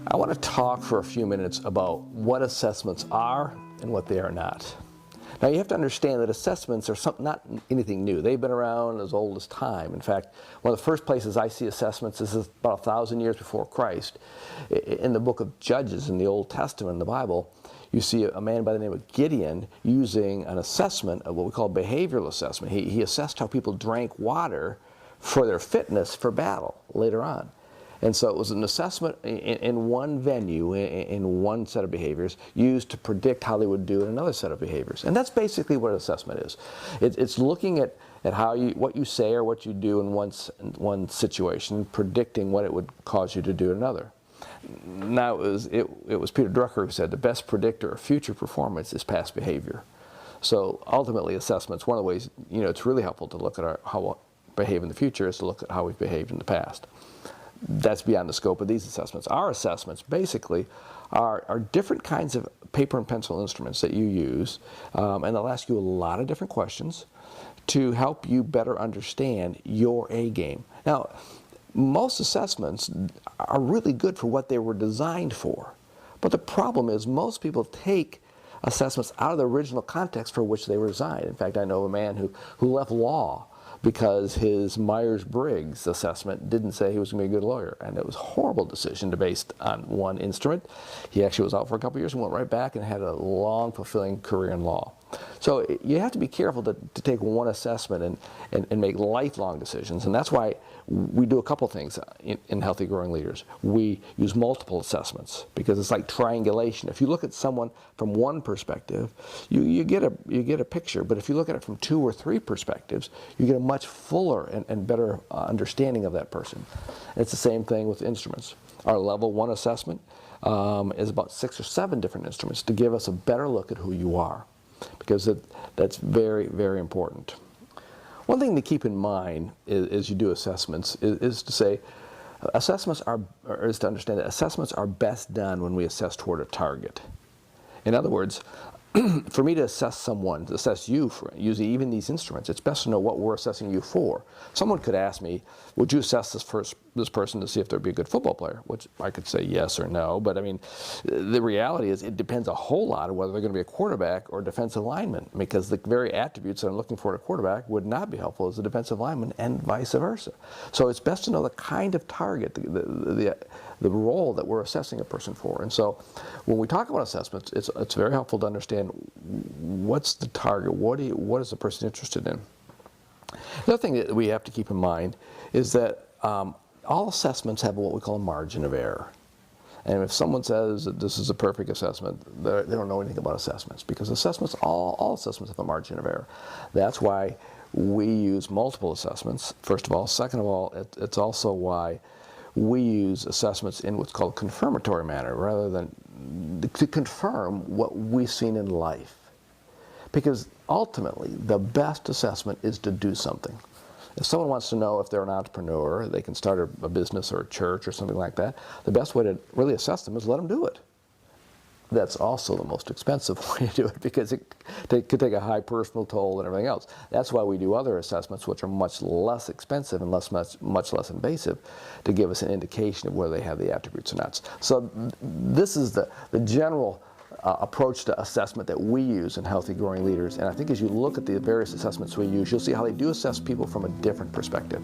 I want to talk for a few minutes about what assessments are and what they are not. Now you have to understand that assessments are not anything new. They've been around as old as time. In fact, one of the first places I see assessments is about 1,000 years before Christ. In the book of Judges in the Old Testament, in the Bible, you see a man by the name of Gideon using an assessment of what we call behavioral assessment. He assessed how people drank water for their fitness for battle later on. And so it was an assessment in one venue, in one set of behaviors, used to predict how they would do in another set of behaviors. And that's basically what assessment is. It's looking at how what you say or what you do in one situation, predicting what it would cause you to do in another. Now it was Peter Drucker who said the best predictor of future performance is past behavior. So ultimately, assessments, one of the ways it's really helpful to look at how we'll behave in the future is to look at how we've behaved in the past. That's beyond the scope of these assessments. Our assessments basically are different kinds of paper and pencil instruments that you use, and they'll ask you a lot of different questions to help you better understand your A game. Now, most assessments are really good for what they were designed for, but the problem is most people take assessments out of the original context for which they were designed. In fact, I know a man who left law because his Myers-Briggs assessment didn't say he was going to be a good lawyer. And it was a horrible decision based on one instrument. He actually was out for a couple of years and went right back and had a long, fulfilling career in law. So you have to be careful to take one assessment and make lifelong decisions. And that's why we do a couple things in Healthy Growing Leaders. We use multiple assessments because it's like triangulation. If you look at someone from one perspective, you get a picture. But if you look at it from 2 or 3 perspectives, you get a much fuller and better understanding of that person. And it's the same thing with instruments. Our level 1 assessment is about 6 or 7 different instruments to give us a better look at who you are, because that's very, very important. One thing to keep in mind as you do assessments is to say assessments is to understand that assessments are best done when we assess toward a target. In other words, for me to assess someone, to assess you for using even these instruments, it's best to know what we're assessing you for. Someone could ask me, would you assess this person to see if they'd be a good football player? Which I could say yes or no, but I mean, the reality is it depends a whole lot on whether they're going to be a quarterback or a defensive lineman, because the very attributes that I'm looking for in a quarterback would not be helpful as a defensive lineman, and vice versa. So it's best to know the kind of target, the role that we're assessing a person for. And so when we talk about assessments, it's very helpful to understand what's the target, what is the person interested in. The other thing that we have to keep in mind is that all assessments have what we call a margin of error. And if someone says that this is a perfect assessment, they don't know anything about assessments, because assessments, all assessments have a margin of error. That's why we use multiple assessments, first of all. Second of all, it's also why we use assessments in what's called confirmatory manner, rather than to confirm what we've seen in life. Because ultimately, the best assessment is to do something. If someone wants to know if they're an entrepreneur, they can start a business or a church or something like that, the best way to really assess them is let them do it. That's also the most expensive way to do it, because it could take a high personal toll and everything else. That's why we do other assessments, which are much less expensive and much less invasive, to give us an indication of whether they have the attributes or not. So this is the general approach to assessment that we use in Healthy Growing Leaders. And I think as you look at the various assessments we use, you'll see how they do assess people from a different perspective.